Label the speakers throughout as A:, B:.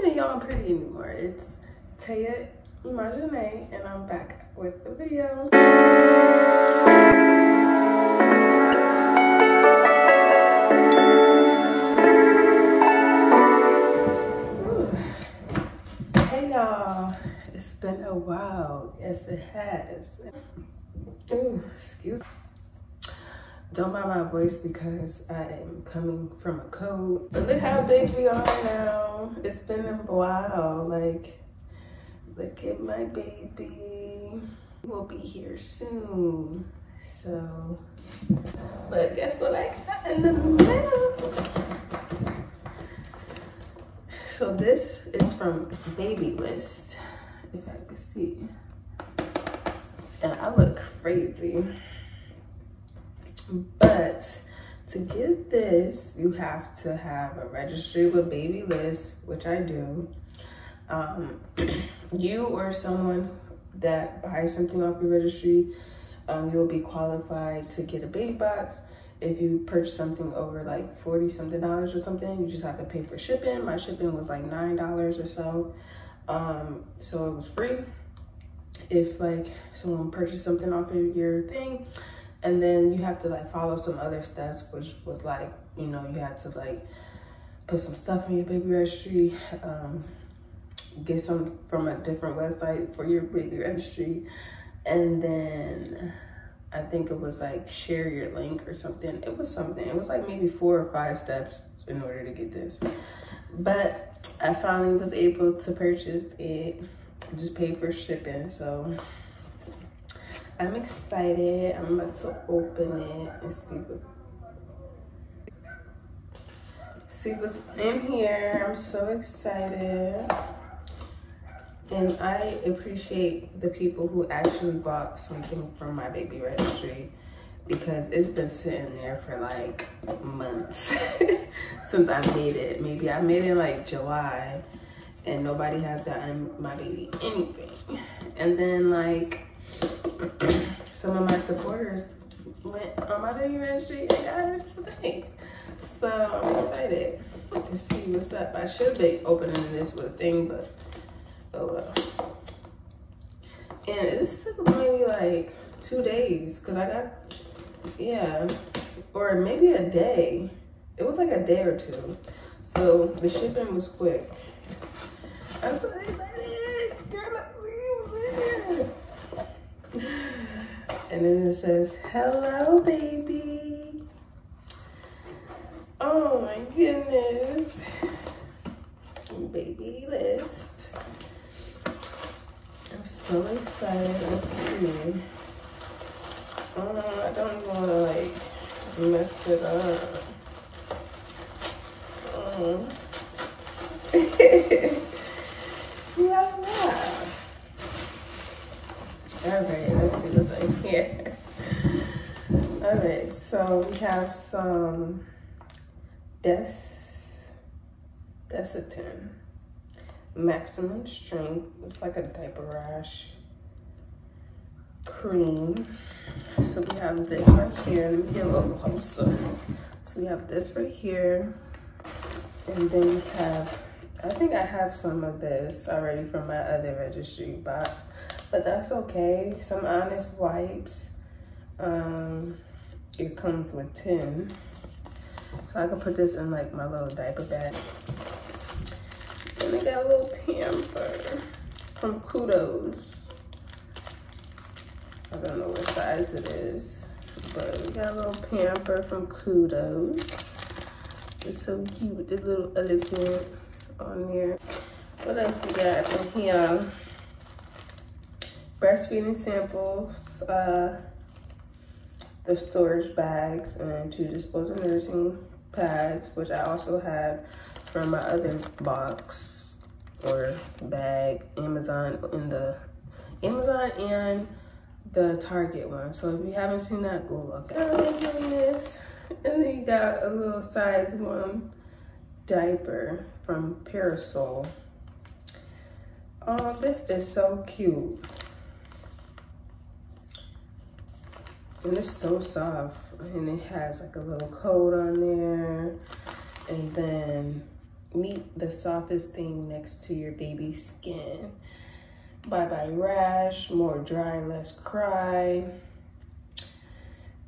A: even Young Pretty anymore. It's Taya Imagine, and I'm back with the video. Hey y'all, it's been a while. Yes, it has. Ooh, excuse me. Don't mind my voice because I am coming from a cold. But look how big we are now. It's been a while. Like, look at my baby. We'll be here soon. So, but guess what I got in the mail? So this is from Babylist, if I can see. And I look crazy. But to get this, you have to have a registry with Babylist, which I do. You or someone that buys something off your registry, you'll be qualified to get a baby box. If you purchase something over like $40-something or something, you just have to pay for shipping. My shipping was like $9 or so. So it was free. If like someone purchased something off of your thing, and then you have to like follow some other steps, which was like, you know, you had to like put some stuff in your baby registry, get some from a different website for your baby registry, and then I think it was like share your link or something. It was something. It was like maybe 4 or 5 steps in order to get this. But I finally was able to purchase it. I just paid for shipping, so I'm excited. I'm about to open it and see what's in here. I'm so excited. And I appreciate the people who actually bought something from my baby registry, because it's been sitting there for like months since I made it. Maybe I made it in like July and nobody has gotten my baby anything. And then like some of my supporters went on my baby registry and got her some things. So I'm excited to see what's up. I should be opening this with a thing, but oh well. And this took maybe like 2 days because I got, yeah, or maybe a day. It was like a day or 2. So the shipping was quick. I'm so excited. Girl, let's see what's in here. And then it says, hello, baby. Oh my goodness. Babylist. I'm so excited. Let's see. I don't even want to like mess it up. Yeah. Okay, let's see what's in here. Okay, so we have some Desitin maximum strength. It's like a diaper rash cream. So we have this right here. Let me get a little closer. So we have this right here, and then we have, I think I have some of this already from my other registry box, but that's okay. Some Honest wipes. It comes with 10. So I can put this in like my little diaper bag. And they got a little pamper from Kudos. I don't know what size it is, but we got a little pamper from Kudos. It's so cute with the little elephant on there. What else we got in here? Breastfeeding samples, the storage bags, and 2 disposable nursing pads, which I also have from my other box or bag, Amazon and the Target one. So if you haven't seen that, go look. Oh my goodness. And then you got a little size 1 diaper from Parasol. Oh, this is so cute. And it's so soft. And it has like a little coat on there. And then meet the softest thing next to your baby's skin. Bye bye rash, more dry, less cry.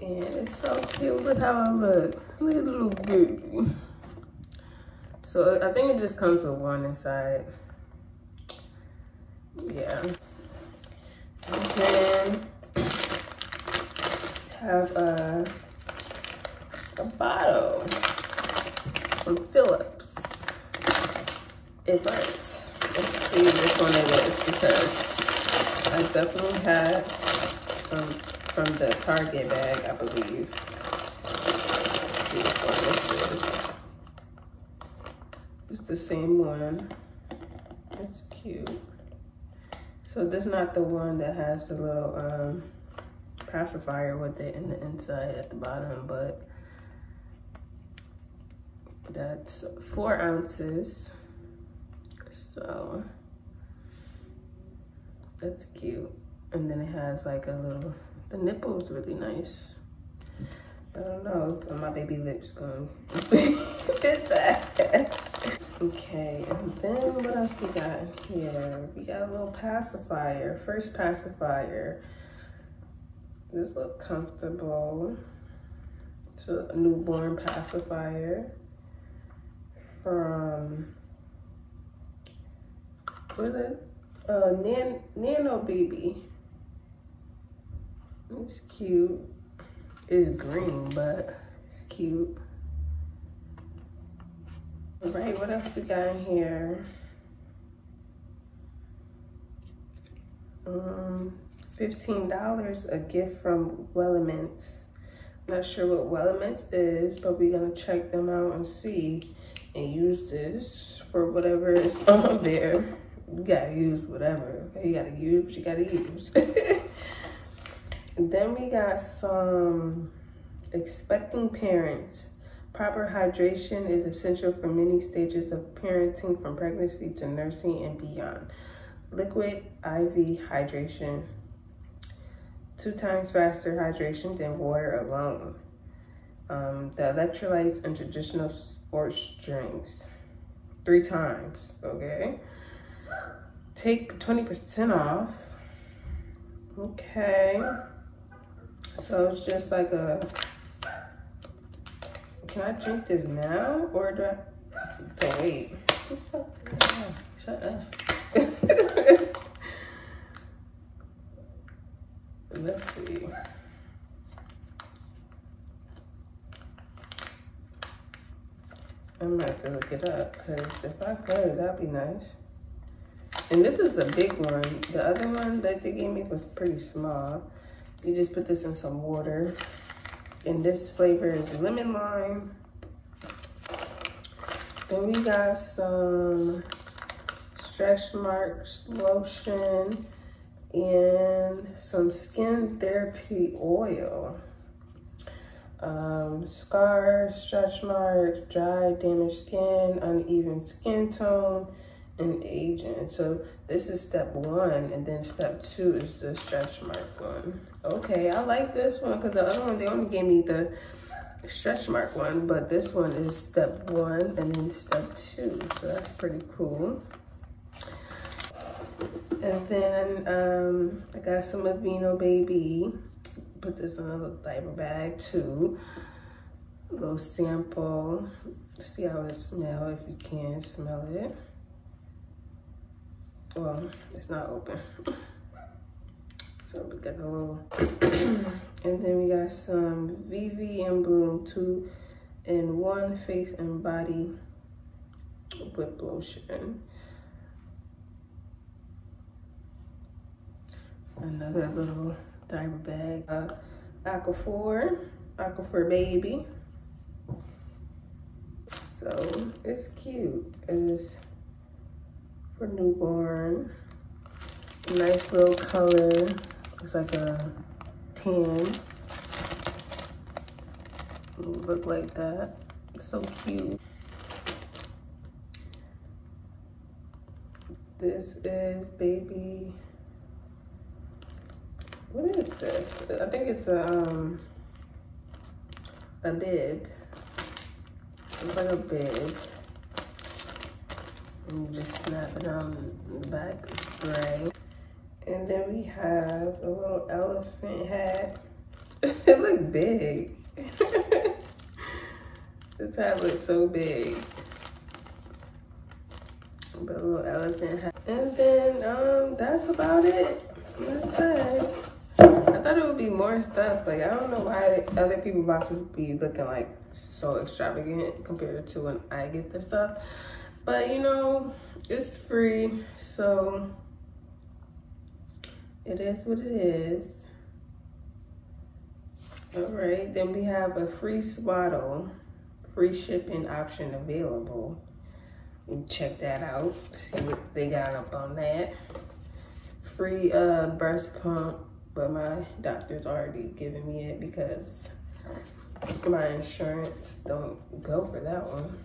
A: And it's so cute. Look how I look. Look at the little baby. So I think it just comes with one inside. Yeah. And then have a bottle from Philips. It bites. Let's see which one it is, because I definitely had some from the Target bag, I believe. Let's see which one this is. It's the same one. It's cute. So this is not the one that has the little pacifier with it in the inside at the bottom, but that's 4 ounces. So that's cute. And then it has like a little, the nipple is really nice. I don't know if my baby lips gonna fit that. Okay, and then what else we got here? We got a little pacifier, first pacifier. This look comfortable. It's a newborn pacifier from, what is it? Nano Baby. It's cute. It's green, but it's cute. All right, what else we got in here? $15, a gift from Wellemints. Not sure what Wellemints is, but we're gonna check them out and see and use this for whatever is on there. You gotta use whatever, okay? You gotta use what you gotta use. And then we got some expecting parents. Proper hydration is essential for many stages of parenting, from pregnancy to nursing and beyond. Liquid IV hydration, 2 times faster hydration than water alone. The electrolytes and traditional sports drinks, 3 times, okay? Take 20% off. Okay. So it's just like a, can I drink this now or do I have to wait? Shut up. Let's see. I'm gonna have to look it up, because if I could, that'd be nice. And this is a big one. The other one that they gave me was pretty small. You just put this in some water. And this flavor is lemon lime. Then we got some stretch marks lotion and some skin therapy oil. Scars, stretch marks, dry, damaged skin, uneven skin tone, and aging. So this is step 1, and then step 2 is the stretch mark one. Okay, I like this one, because the other one, they only gave me the stretch mark one, but this one is step 1 and then step 2. So that's pretty cool. And then I got some Aveeno Baby. Put this in a little diaper bag too. A little sample. See how it smells, if you can smell it. Well, it's not open. So we got a little, and then we got some VV and Bloom 2-in-1 face and body whip lotion. Another little diaper bag. Aquaphor Baby. So it's cute. It's for newborn. Nice little color. It's like a tan. Look like that. It's so cute. This is baby. What is this? I think it's a bib. It's like a bib. And you just snap it on the back spray. And then we have a little elephant hat. It look big. This hat looks so big. But a little elephant hat. And then that's about it. Okay. I thought it would be more stuff. Like, I don't know why other people's boxes be looking like so extravagant compared to when I get this stuff. But you know, it's free, so it is what it is. All right, then we have a free swaddle, free shipping option available. Check that out, see what they got up on that. Free breast pump, but my doctor's already given me it because my insurance don't go for that one.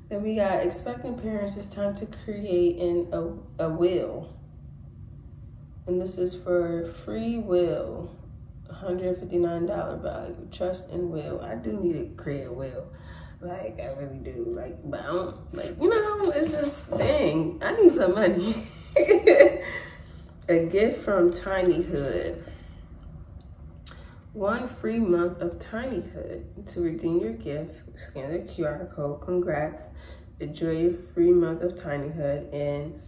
A: Then we got expectant parents, it's time to create a will. And this is for free will, $159 value, trust and will. I do need to create a will. Like, I really do. Like, but I don't, like, you know, it's just, dang, I need some money. A gift from Tinyhood. 1 free month of Tinyhood. To redeem your gift, scan the QR code. Congrats. Enjoy your free month of Tinyhood and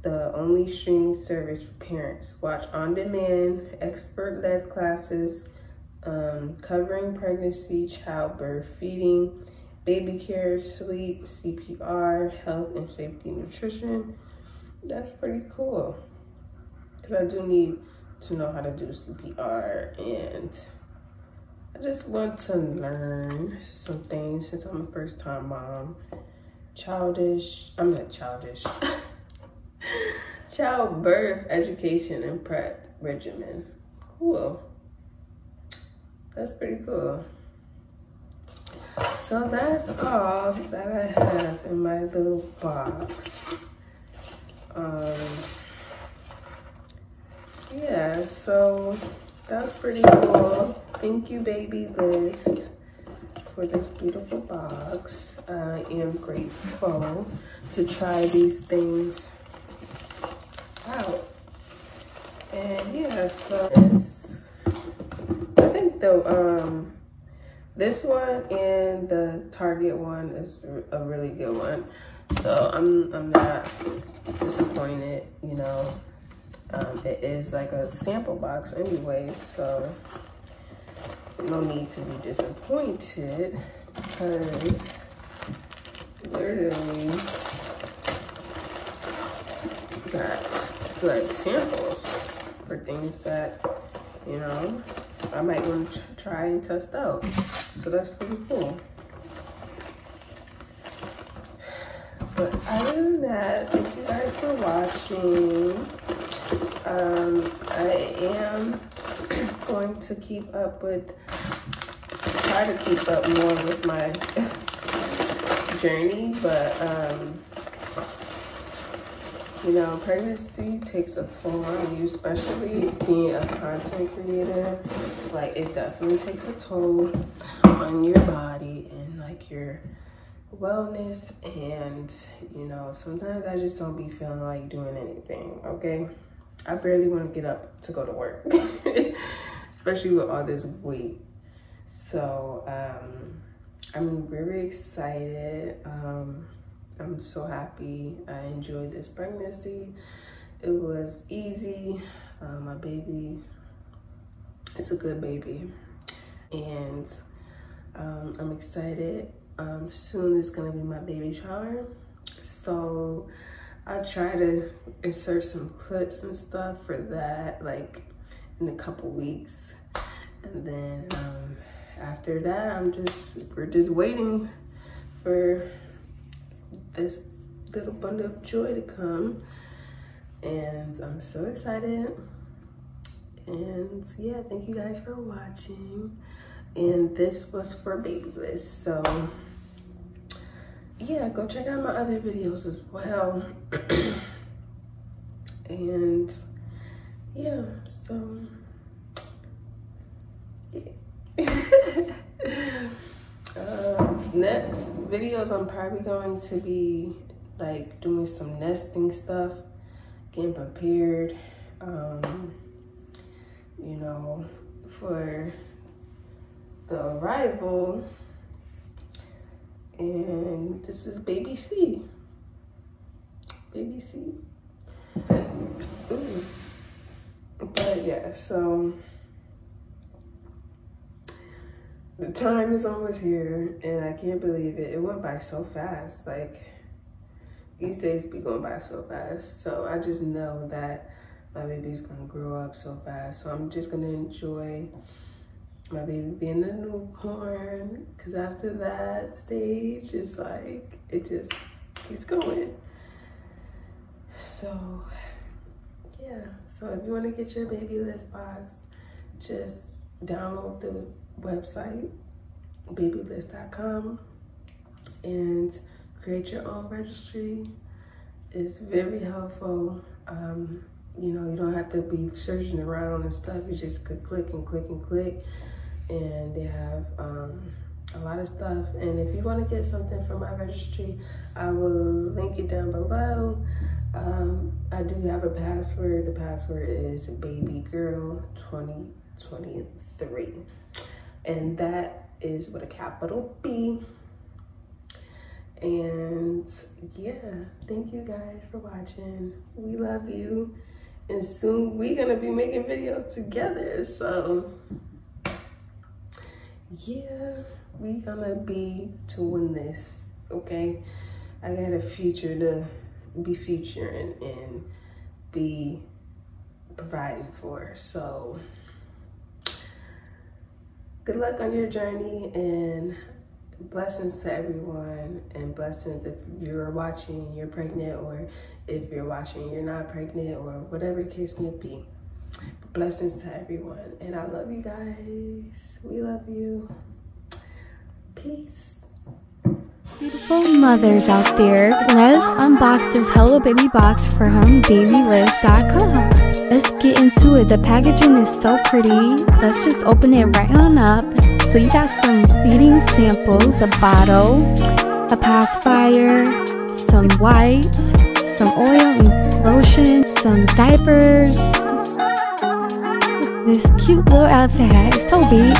A: the only streaming service for parents. Watch on-demand, expert-led classes covering pregnancy, childbirth, feeding, baby care, sleep, CPR, health and safety, nutrition. That's pretty cool. Because I do need to know how to do CPR, and I just want to learn some things since I'm a first-time mom. Childbirth education and prep regimen. Cool. That's pretty cool. So that's all that I have in my little box. Yeah, so that's pretty cool. Thank you, Baby List, for this beautiful box. I am grateful to try these things out. And yeah, so I think this one and the Target one is a really good one. So I'm not disappointed, you know. It is like a sample box anyway, so no need to be disappointed because literally got like samples for things that, you know, I might want to try and test out. So that's pretty cool. But other than that, thank you guys for watching. I am going to try to keep up more with my journey, but you know, pregnancy takes a toll on you, especially being a content creator. Like, it definitely takes a toll on your body and like your wellness, and you know, sometimes I just don't be feeling like doing anything, okay? I barely want to get up to go to work, especially with all this weight. So I'm very excited. I'm so happy. I enjoyed this pregnancy. It was easy. My baby, it's a good baby, and I'm excited. Soon is gonna be my baby shower, so I'll try to insert some clips and stuff for that, like in a couple weeks, and then after that, we're just waiting for this little bundle of joy to come, and I'm so excited. And yeah, thank you guys for watching. And this was for Baby List, so yeah, go check out my other videos as well. And yeah, so yeah. Next videos, I'm probably going to be like doing some nesting stuff, getting prepared, you know, for the arrival. And this is baby C. Baby C. Ooh. But yeah, so the time is almost here, and I can't believe it. It went by so fast. Like, these days be going by so fast. So I just know that my baby's gonna grow up so fast. So I'm just gonna enjoy my baby being a newborn, because after that stage, it's like, it just keeps going. So yeah, so if you want to get your baby list box, just download the website, babylist.com, and create your own registry. It's very helpful. You know, you don't have to be searching around and stuff. You just could click and click and click, and they have a lot of stuff. And if you want to get something from my registry, I will link it down below. I do have a password. The password is babygirl2023, and that is with a capital B. And yeah, thank you guys for watching. We love you, and soon we're gonna be making videos together. So yeah, we gonna be doing this, okay? I got a future to be featuring and be providing for. So good luck on your journey, and blessings to everyone, and blessings if you're watching, you're pregnant, or if you're watching, you're not pregnant, or whatever the case may be. Blessings to everyone, and I love you guys. We love you. Peace.
B: Beautiful mothers out there, let's unbox this Hello Baby box from babylist.com. Let's get into it. The packaging is so pretty. Let's just open it right on up. So you got some feeding samples, a bottle, a pacifier, some wipes, some oil and lotion, some diapers. This cute little outfit hat is so big.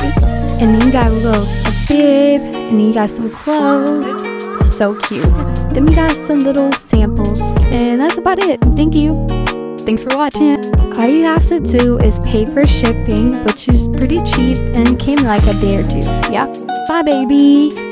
B: And then you got a bib, and then you got some clothes. So cute. Then we got some little samples, and that's about it. Thank you. Thanks for watching. All you have to do is pay for shipping, which is pretty cheap, and it came in like a day or two. Yeah. Bye, baby.